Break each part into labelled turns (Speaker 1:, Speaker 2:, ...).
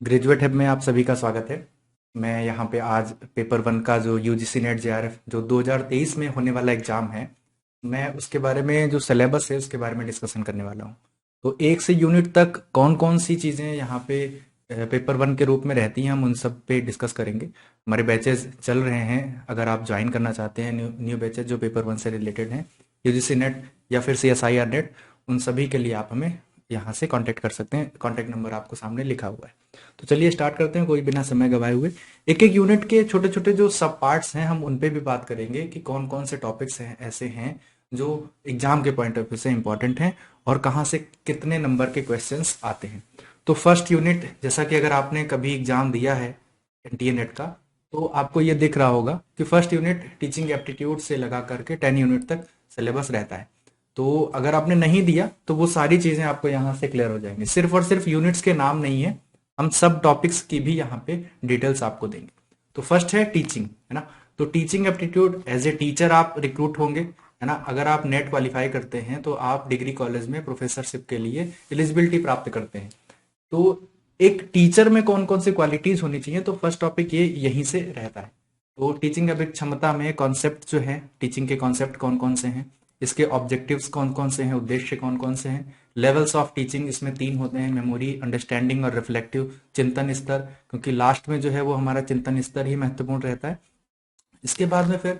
Speaker 1: Graduate hub में आप सभी का स्वागत है। मैं यहाँ पे आज पेपर वन का जो यूजीसी नेट जेआरएफ जो 2023 में होने वाला एग्जाम है, मैं उसके बारे में जो सिलेबस है उसके बारे में डिस्कशन करने वाला हूँ। तो एक से यूनिट तक कौन कौन सी चीज़ें यहाँ पे पेपर वन के रूप में रहती हैं, हम उन सब पे डिस्कस करेंगे। हमारे बैचेज चल रहे हैं, अगर आप ज्वाइन करना चाहते हैं न्यू बैचेज जो पेपर वन से रिलेटेड हैं, यूजीसी नेट या फिर सीएसआईआर नेट, उन सभी के लिए आप हमें यहाँ से कांटेक्ट कर सकते हैं। कांटेक्ट नंबर आपको सामने लिखा हुआ है। तो चलिए स्टार्ट करते हैं कोई बिना समय गवाए हुए। एक एक यूनिट के छोटे छोटे जो सब पार्ट्स हैं हम उन पे भी बात करेंगे कि कौन कौन से टॉपिक्स हैं ऐसे हैं जो एग्जाम के पॉइंट ऑफ व्यू से इंपॉर्टेंट हैं और कहाँ से कितने नंबर के क्वेश्चंस आते हैं। तो फर्स्ट यूनिट, जैसा कि अगर आपने कभी एग्जाम दिया है एनटीए नेट का, तो आपको ये दिख रहा होगा कि फर्स्ट यूनिट टीचिंग एप्टीट्यूड से लगा करके 10 यूनिट तक सिलेबस रहता है। तो अगर आपने नहीं दिया तो वो सारी चीजें आपको यहाँ से क्लियर हो जाएंगी। सिर्फ और सिर्फ यूनिट्स के नाम नहीं है, हम सब टॉपिक्स की भी यहाँ पे डिटेल्स आपको देंगे। तो फर्स्ट है टीचिंग, है ना। तो teaching aptitude, as a teacher आप रिक्रूट होंगे, है ना। अगर आप नेट क्वालिफाई करते हैं तो आप डिग्री कॉलेज में प्रोफेसरशिप के लिए एलिजिबिलिटी प्राप्त करते हैं। तो एक टीचर में कौन कौन सी क्वालिटीज होनी चाहिए, तो फर्स्ट टॉपिक ये यहीं से रहता है। तो टीचिंग क्षमता में कॉन्सेप्ट जो है, टीचिंग के कॉन्सेप्ट कौन कौन से हैं, इसके ऑब्जेक्टिव्स कौन कौन से हैं, उद्देश्य कौन कौन से हैं, लेवल्स ऑफ टीचिंग इसमें 3 होते हैं, मेमोरी, अंडरस्टैंडिंग और रिफ्लेक्टिव, चिंतन स्तर, क्योंकि लास्ट में जो है वो हमारा चिंतन स्तर ही महत्वपूर्ण रहता है। इसके बाद में फिर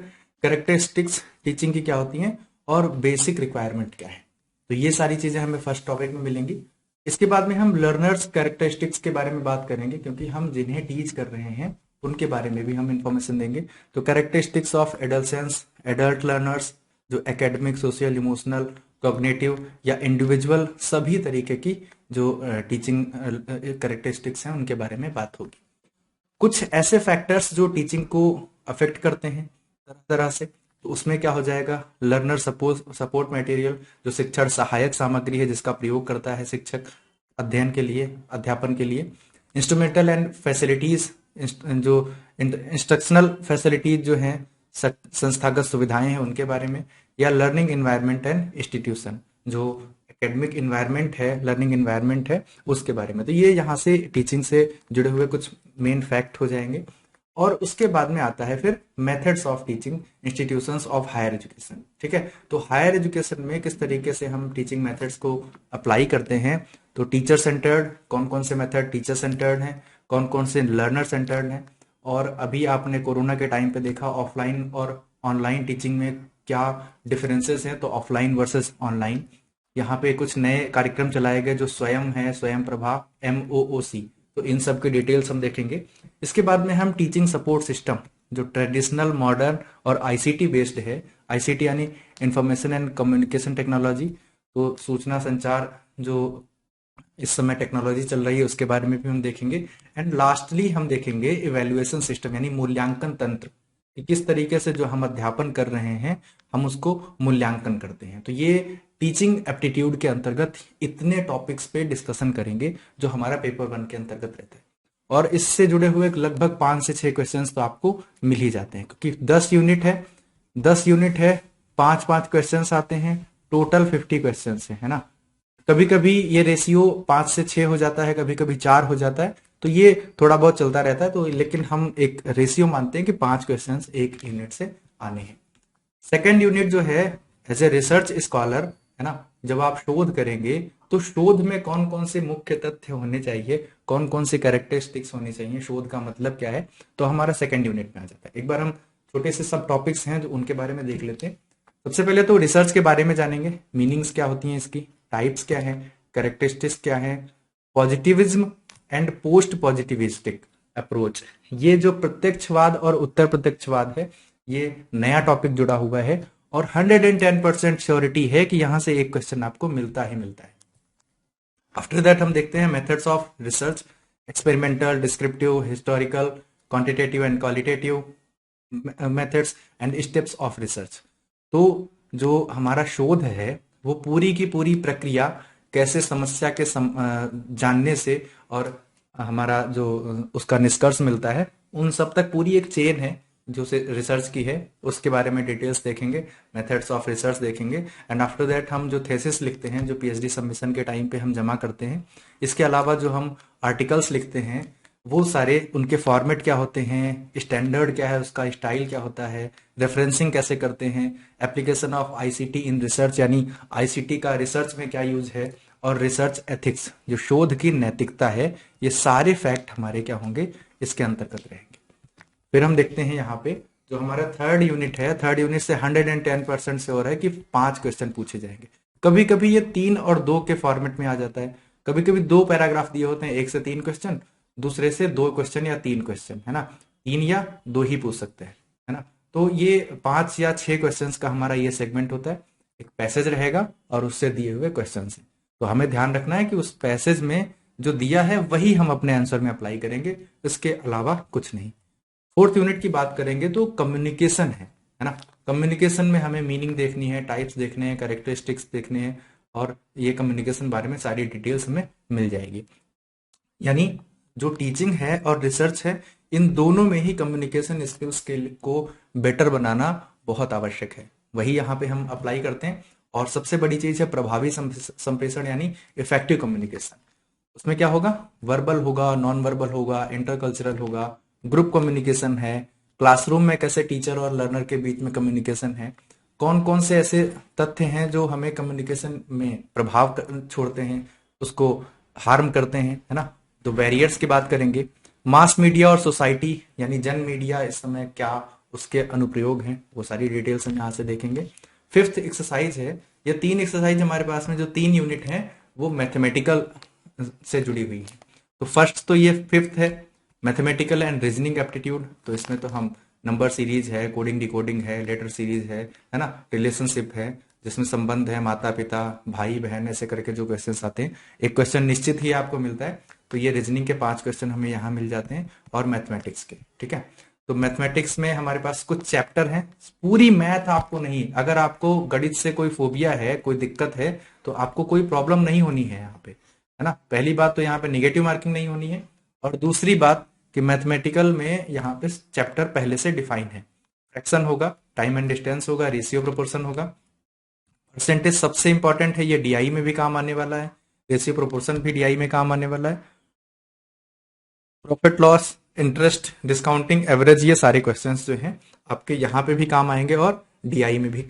Speaker 1: कैरेक्टरिस्टिक्स टीचिंग की क्या होती हैं और बेसिक रिक्वायरमेंट क्या है। तो ये सारी चीजें हमें फर्स्ट टॉपिक में मिलेंगी। इसके बाद में हम लर्नर्स कैरेक्टरिस्टिक्स के बारे में बात करेंगे, क्योंकि हम जिन्हें टीच कर रहे हैं उनके बारे में भी हम इंफॉर्मेशन देंगे। तो characteristics of adolescence, adult learners, जो एकेडमिक, सोशल, इमोशनल, कॉग्निटिव या इंडिविजुअल, सभी तरीके की जो टीचिंग कैरेक्टरिस्टिक्स हैं उनके बारे में बात होगी। कुछ ऐसे फैक्टर्स जो टीचिंग को अफेक्ट करते हैं तरह तरह से, तो उसमें क्या हो जाएगा, लर्नर सपोर्ट सपोर्ट मटेरियल, जो शिक्षण सहायक सामग्री है जिसका प्रयोग करता है शिक्षक अध्ययन के लिए, अध्यापन के लिए। इंस्ट्रूमेंटल एंड फैसिलिटीज, जो इंस्ट्रक्शनल फैसिलिटीज जो हैं, संस्थागत सुविधाएं हैं उनके बारे में। या लर्निंग इन्वायरमेंट एंड इंस्टीट्यूशन, जो एकेडमिक इन्वायरमेंट है, लर्निंग इन्वायरमेंट है, उसके बारे में। तो ये यहाँ से टीचिंग से जुड़े हुए कुछ मेन फैक्ट हो जाएंगे। और उसके बाद में आता है फिर methods of teaching institutions of higher education. ठीक है, तो हायर एजुकेशन में किस तरीके से हम टीचिंग मेथड्स को अप्लाई करते हैं। तो टीचर सेंटर्ड, कौन कौन से मेथड टीचर सेंटर्ड हैं, कौन कौन से लर्नर सेंटर्ड हैं। और अभी आपने कोरोना के टाइम पे देखा ऑफलाइन और ऑनलाइन टीचिंग में क्या डिफरेंसेस हैं, तो ऑफलाइन वर्सेस ऑनलाइन। यहाँ पे कुछ नए कार्यक्रम चलाए गए जो स्वयं है, स्वयं प्रभा, MOOC, तो इन सब की डिटेल्स हम देखेंगे। इसके बाद में हम टीचिंग सपोर्ट सिस्टम, जो ट्रेडिशनल, मॉडर्न और आईसीटी बेस्ड है, आईसीटी यानी इंफॉर्मेशन एंड कम्युनिकेशन टेक्नोलॉजी, तो सूचना संचार जो इस समय टेक्नोलॉजी चल रही है उसके बारे में भी हम देखेंगे। एंड लास्टली हम देखेंगे इवेल्युएशन सिस्टम यानी मूल्यांकन तंत्र, कि किस तरीके से जो हम अध्यापन कर रहे हैं हम उसको मूल्यांकन करते हैं। तो ये टीचिंग एप्टीट्यूड के अंतर्गत इतने टॉपिक्स पे डिस्कशन करेंगे जो हमारा पेपर वन के अंतर्गत रहता है। और इससे जुड़े हुए लगभग 5 से 6 क्वेश्चंस तो आपको मिल ही जाते हैं, क्योंकि 10 यूनिट है, 5 क्वेश्चंस आते हैं, टोटल 50 क्वेश्चंस है ना। कभी कभी ये रेशियो 5 से 6 हो जाता है, कभी कभी 4 हो जाता है, तो ये थोड़ा बहुत चलता रहता है। तो लेकिन हम एक रेशियो मानते हैं कि 5 क्वेश्चंस एक यूनिट से आने हैं। सेकेंड यूनिट जो है, एज ए रिसर्च स्कॉलर, है ना, जब आप शोध करेंगे तो शोध में कौन कौन से मुख्य तथ्य होने चाहिए, कौन कौन से कैरेक्टरिस्टिक्स होनी चाहिए, शोध का मतलब क्या है, तो हमारा सेकेंड यूनिट में आ जाता है। एक बार हम छोटे से सब टॉपिक्स हैं जो उनके बारे में देख लेते हैं। सबसे पहले तो रिसर्च के बारे में जानेंगे, मीनिंग्स क्या होती हैं इसकी, टाइप्स क्या है, कैरेक्टरिस्टिक्स क्या है, positivism and post positivistic approach. ये जो प्रत्यक्षवाद और उत्तर प्रत्यक्षवाद है, ये नया टॉपिक जुड़ा हुआ है और 110% श्योरिटी है कि यहां से एक क्वेश्चन आपको मिलता ही मिलता है। आफ्टर दैट हम देखते हैं methods of research, experimental, descriptive, historical, quantitative and qualitative methods and steps of research. तो जो हमारा शोध है वो पूरी की पूरी प्रक्रिया कैसे समस्या के जानने से और हमारा जो उसका निष्कर्ष मिलता है उन सब तक पूरी एक चेन है, जो से रिसर्च की है उसके बारे में डिटेल्स देखेंगे, मेथड्स ऑफ रिसर्च देखेंगे, एंड आफ्टर दैट हम जो थेसिस लिखते हैं, जो पीएचडी सबमिशन के टाइम पे हम जमा करते हैं, इसके अलावा जो हम आर्टिकल्स लिखते हैं वो सारे उनके फॉर्मेट क्या होते हैं, स्टैंडर्ड क्या है, उसका स्टाइल क्या होता है, रेफरेंसिंग कैसे करते हैं, application of ICT in research यानी आईसीटी का रिसर्च में क्या यूज है, और रिसर्च एथिक्स जो शोध की नैतिकता है, ये सारे फैक्ट हमारे क्या होंगे, इसके अंतर्गत रहेंगे। फिर हम देखते हैं यहाँ पे जो हमारा थर्ड यूनिट है, थर्ड यूनिट से 110% से हो रहा है कि 5 क्वेश्चन पूछे जाएंगे। कभी कभी ये 3 और 2 के फॉर्मेट में आ जाता है, कभी कभी 2 पैराग्राफ दिए होते हैं, 1 से 3 क्वेश्चन, दूसरे से 2 क्वेश्चन या 3 क्वेश्चन, है ना, 3 या 2 ही पूछ सकते हैं, है ना। तो ये 5 या 6 क्वेश्चन का हमारा ये सेगमेंट होता है। एक पैसेज रहेगा और उससे दिए हुए क्वेश्चन है, तो हमें ध्यान रखना है कि उस पैसेज में जो दिया है वही हम अपने आंसर में अप्लाई करेंगे, इसके अलावा कुछ नहीं। फोर्थ यूनिट की बात करेंगे तो कम्युनिकेशन है ना। कम्युनिकेशन में हमें मीनिंग देखनी है, टाइप्स देखने हैं, कैरेक्टरिस्टिक्स देखने हैं, और ये कम्युनिकेशन बारे में सारी डिटेल्स हमें मिल जाएगी। यानी जो टीचिंग है और रिसर्च है, इन दोनों में ही कम्युनिकेशन स्किल्स को बेटर बनाना बहुत आवश्यक है, वही यहाँ पे हम अप्लाई करते हैं। और सबसे बड़ी चीज है प्रभावी संप्रेषण यानी इफेक्टिव कम्युनिकेशन। उसमें क्या होगा, वर्बल होगा, नॉन वर्बल होगा, इंटरकल्चरल होगा, ग्रुप कम्युनिकेशन है, क्लासरूम में कैसे टीचर और लर्नर के बीच में कम्युनिकेशन है, कौन कौन से ऐसे तथ्य हैं जो हमें कम्युनिकेशन में प्रभाव छोड़ते हैं, उसको हार्म करते हैं, है ना। तो बैरियर्स की बात करेंगे, मास मीडिया और सोसाइटी यानी जन मीडिया इस समय क्या उसके अनुप्रयोग हैं, वो सारी डिटेल्स हम यहाँ से देखेंगे। फिफ्थ एक्सरसाइज है, ये 3 एक्सरसाइज हमारे पास में जो 3 यूनिट हैं वो मैथमेटिकल से जुड़ी हुई है। तो फर्स्ट तो ये फिफ्थ है, मैथमेटिकल एंड रीजनिंग एप्टीट्यूड। तो इसमें तो हम नंबर सीरीज है, कोडिंग डिकोडिंग है, लेटर सीरीज है ना, रिलेशनशिप है जिसमें संबंध है, माता पिता भाई बहन ऐसे करके जो क्वेश्चन आते हैं, एक क्वेश्चन निश्चित ही आपको मिलता है। तो ये रीजनिंग के 5 क्वेश्चन हमें यहाँ मिल जाते हैं, और मैथमेटिक्स के, ठीक है। तो मैथमेटिक्स में हमारे पास कुछ चैप्टर हैं, पूरी मैथ आपको नहीं, अगर आपको गणित से कोई फोबिया है, कोई दिक्कत है, तो आपको कोई प्रॉब्लम नहीं होनी है यहाँ पे, है ना। पहली बात तो यहाँ पे निगेटिव मार्किंग नहीं होनी है, और दूसरी बात कि मैथमेटिकल में यहाँ पे चैप्टर पहले से डिफाइन है, फ्रैक्शन होगा, टाइम एंड डिस्टेंस होगा, रेशियो प्रोपोर्शन होगा, परसेंटेज सबसे इंपॉर्टेंट है, ये डीआई में भी काम आने वाला है, रेशियो प्रोपोर्शन भी डीआई में काम आने वाला है, profit loss, interest, discounting, average, ये सारे क्वेश्चंस जो हैं आपके यहाँ पे भी काम आएंगे और डीआई में भी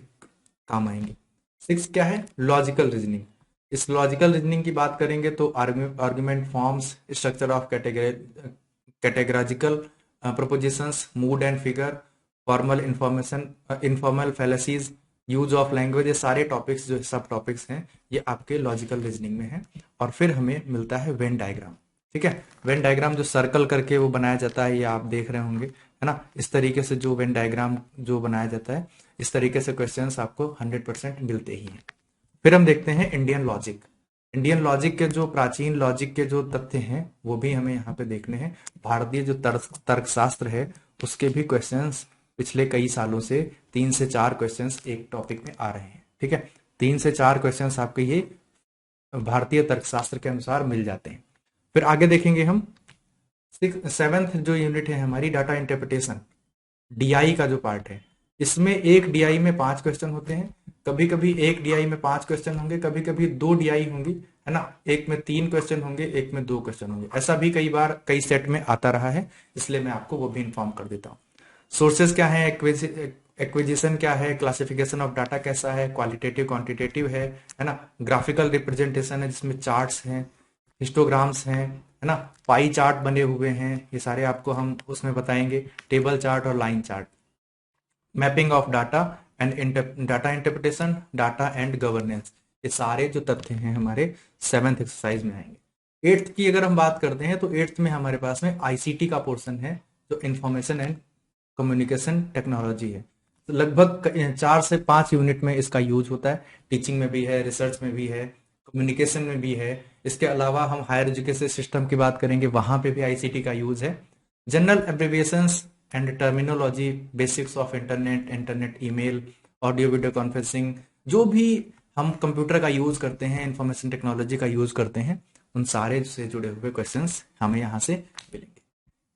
Speaker 1: काम आएंगे। 6 क्या है, लॉजिकल रीजनिंग। इस लॉजिकल रीजनिंग की बात करेंगे तो argument forms, structure of categorical propositions, mood and figure, formal information, informal fallacies, use of language, ये सारे टॉपिक्स जो सब टॉपिक्स हैं ये आपके लॉजिकल रीजनिंग में है। और फिर हमें मिलता है वेन डायग्राम, ठीक है। वेन डायग्राम जो सर्कल करके वो बनाया जाता है, ये आप देख रहे होंगे, है ना। इस तरीके से जो वेन डायग्राम जो बनाया जाता है, इस तरीके से क्वेश्चंस आपको 100% मिलते ही हैं। फिर हम देखते हैं इंडियन लॉजिक। इंडियन लॉजिक के जो प्राचीन लॉजिक के जो तथ्य हैं वो भी हमें यहाँ पे देखने हैं। भारतीय जो तर्कशास्त्र है उसके भी क्वेश्चंस पिछले कई सालों से 3 से 4 क्वेश्चंस एक टॉपिक में आ रहे हैं, ठीक है। 3 से 4 क्वेश्चंस आपके ये भारतीय तर्कशास्त्र के अनुसार मिल जाते हैं। फिर आगे देखेंगे हम 7th जो यूनिट है हमारी, डाटा इंटरप्रिटेशन, डीआई का जो पार्ट है, इसमें एक डीआई में 5 क्वेश्चन होते हैं, कभी कभी एक डीआई में 5 क्वेश्चन होंगे, कभी कभी 2 डीआई होंगी, है ना, एक में 3 क्वेश्चन होंगे, एक में 2 क्वेश्चन होंगे, ऐसा भी कई बार कई सेट में आता रहा है, इसलिए मैं आपको वो भी इन्फॉर्म कर देता हूँ। सोर्सेज क्या है, एक्विजिशन क्या है, क्लासिफिकेशन ऑफ डाटा कैसा है, क्वालिटेटिव क्वांटिटेटिव है ना, ग्राफिकल रिप्रेजेंटेशन है जिसमें चार्ट्स हैं, हिस्टोग्राम्स हैं, है ना, पाई चार्ट बने हुए हैं, ये सारे आपको हम उसमें बताएंगे, टेबल चार्ट और line chart, mapping of data and data interpretation, data and governance, ये सारे जो तथ्य हैं हमारे 7th एक्सरसाइज में आएंगे। 8th की अगर हम बात करते हैं तो 8th में हमारे पास में आईसीटी का पोर्शन है जो इंफॉर्मेशन एंड कम्युनिकेशन टेक्नोलॉजी है। तो लगभग 4 से 5 यूनिट में इसका यूज होता है, टीचिंग में भी है, रिसर्च में भी है, कम्युनिकेशन में भी है। इसके अलावा हम हायर एजुकेशन सिस्टम की बात करेंगे, वहां पे भी आईसीटी का यूज है। General abbreviations and terminology, basics of internet, internet email, audio video conferencing, जो भी हम कंप्यूटर का यूज करते हैं, इंफॉर्मेशन टेक्नोलॉजी का यूज करते हैं, उन सारे से जुड़े हुए क्वेश्चंस हमें यहाँ से मिलेंगे।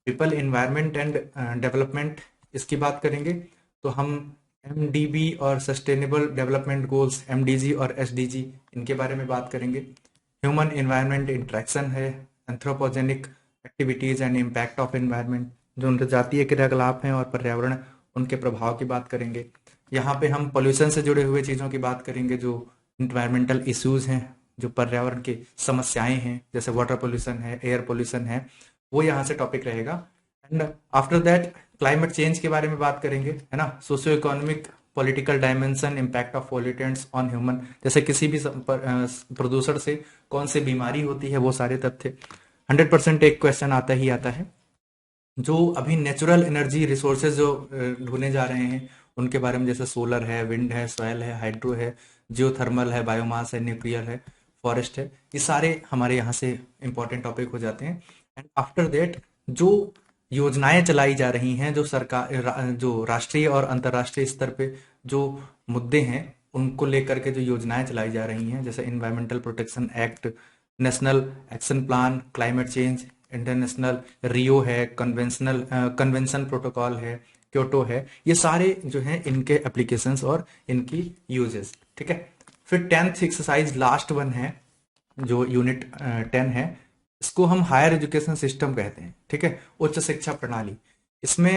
Speaker 1: पीपल, एनवायरमेंट एंड डेवलपमेंट, इसकी बात करेंगे तो हम एमडीबी और सस्टेनेबल डेवलपमेंट गोल्स, एमडीजी और एसडीजी, इनके बारे में बात करेंगे। ह्यूमन इन्वायरमेंट इंट्रैक्शन है, anthropogenic activities and impact of environment, जो जनजातीय क्रियाकलाप हैं और पर्यावरण, उनके प्रभाव की बात करेंगे। यहाँ पे हम पोल्यूशन से जुड़े हुए चीज़ों की बात करेंगे, जो इन्वायरमेंटल इश्यूज हैं, जो पर्यावरण की समस्याएं हैं, जैसे वाटर पोल्यूशन है, एयर पोल्यूशन है, वो यहाँ से टॉपिक रहेगा। And after that climate change के बारे में बात करेंगे, है ना, socio economic, political dimension, impact of pollutants on human, जैसे किसी भी प्रदूषण से कौन सी बीमारी होती है, वो सारे तथ्य। 100% एक क्वेश्चन आता ही आता है। जो अभी नेचुरल एनर्जी रिसोर्सेज जो ढूंढे जा रहे हैं, उनके बारे में, जैसे सोलर है, विंड है, सॉयल है, हाइड्रो है, जियोथर्मल है, बायोमास है, न्यूक्लियर है, फॉरेस्ट है, ये सारे हमारे यहाँ से इंपॉर्टेंट टॉपिक हो जाते हैं। एंड आफ्टर दैट जो योजनाएं चलाई जा रही हैं, जो जो राष्ट्रीय और अंतर्राष्ट्रीय स्तर पे जो मुद्दे हैं, उनको लेकर के जो योजनाएं चलाई जा रही हैं, जैसे environmental protection act, national action plan, climate change, international Rio है, कन्वेंशन प्रोटोकॉल है, क्योटो है, ये सारे जो हैं इनके एप्लीकेशंस और इनकी यूजेस। ठीक है, फिर 10th एक्सरसाइज लास्ट वन है, जो यूनिट 10 है, इसको हम हायर एजुकेशन सिस्टम कहते हैं। ठीक है, उच्च शिक्षा प्रणाली। इसमें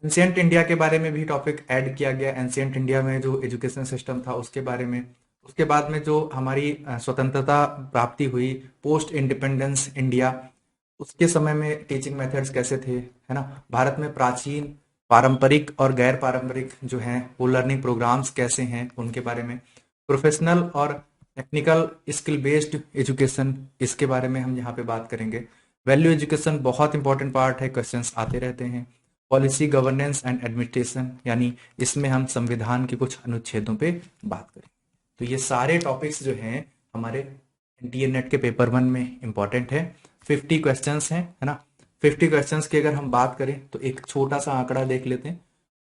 Speaker 1: एंशियंट इंडिया के बारे में भी टॉपिक ऐड किया गया, एंशियंट इंडिया में जो एजुकेशन सिस्टम था उसके बारे में। उसके बाद में जो हमारी स्वतंत्रता प्राप्ति हुई, पोस्ट इंडिपेंडेंस इंडिया, उसके समय में टीचिंग मेथड्स कैसे थे, है ना, भारत में प्राचीन, पारंपरिक और गैर पारंपरिक जो हैं वो लर्निंग प्रोग्राम्स कैसे हैं, उनके बारे में। प्रोफेशनल और टेक्निकल स्किल बेस्ड एजुकेशन, इसके बारे में हम यहाँ पे बात करेंगे। वैल्यू एजुकेशन बहुत इंपॉर्टेंट पार्ट है, क्वेश्चंस आते रहते हैं। पॉलिसी, गवर्नेंस एंड एडमिनिस्ट्रेशन, यानी इसमें हम संविधान के कुछ अनुच्छेदों पे बात करेंगे। तो ये सारे टॉपिक्स जो हैं हमारे एनटीए नेट के पेपर 1 में इंपॉर्टेंट है। 50 क्वेश्चंस हैं, है ना। 50 क्वेश्चंस की अगर हम बात करें तो एक छोटा सा आंकड़ा देख लेते हैं।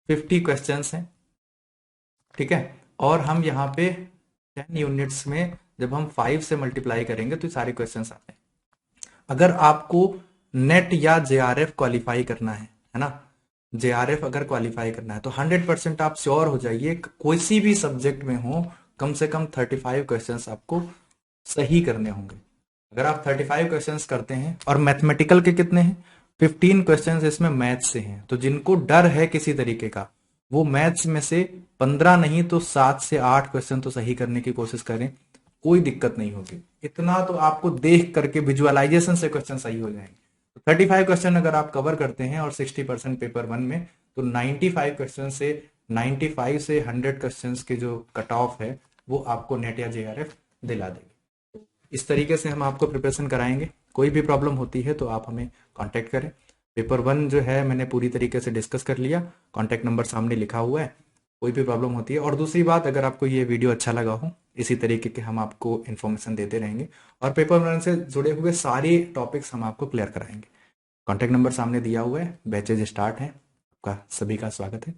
Speaker 1: 50 क्वेश्चंस हैं, ठीक है, और हम यहाँ पे 10 यूनिट्स में जब हम 5 से मल्टीप्लाई करेंगे तो सारे क्वेश्चंस आते हैं। अगर आपको नेट या जेआरएफ क्वालिफाई करना है ना, जेआरएफ अगर क्वालिफाई करना है तो 100% आप श्योर हो जाइए, कोई सी भी सब्जेक्ट में हो, कम से कम 35 क्वेश्चंस आपको सही करने होंगे। अगर आप 35 क्वेश्चंस करते हैं, और मैथमेटिकल के कितने हैं, 15 क्वेश्चंस इसमें मैथ्स से हैं, तो जिनको डर है किसी तरीके का, वो मैथ्स में से 15 नहीं तो 7 से 8 क्वेश्चन तो सही करने की कोशिश करें, कोई दिक्कत नहीं होगी। इतना तो आपको देख करके विजुअलाइजेशन से क्वेश्चन सही हो जाएंगे। तो 35 क्वेश्चन अगर आप कवर करते हैं और 60% पेपर 1 में, तो 95 क्वेश्चन से 95 से 100 क्वेश्चन के जो कट ऑफ है वो आपको नेट या जेआरएफ दिला देगी। इस तरीके से हम आपको प्रिपरेशन कराएंगे। कोई भी प्रॉब्लम होती है तो आप हमें कांटेक्ट करें। पेपर 1 जो है मैंने पूरी तरीके से डिस्कस कर लिया, कांटेक्ट नंबर सामने लिखा हुआ है, कोई भी प्रॉब्लम होती है। और दूसरी बात, अगर आपको ये वीडियो अच्छा लगा हो, इसी तरीके के हम आपको इन्फॉर्मेशन देते रहेंगे और पेपर 1 से जुड़े हुए सारे टॉपिक्स हम आपको क्लियर कराएंगे। कांटेक्ट नंबर सामने दिया हुआ है, बैचेज स्टार्ट है, आपका सभी का स्वागत है।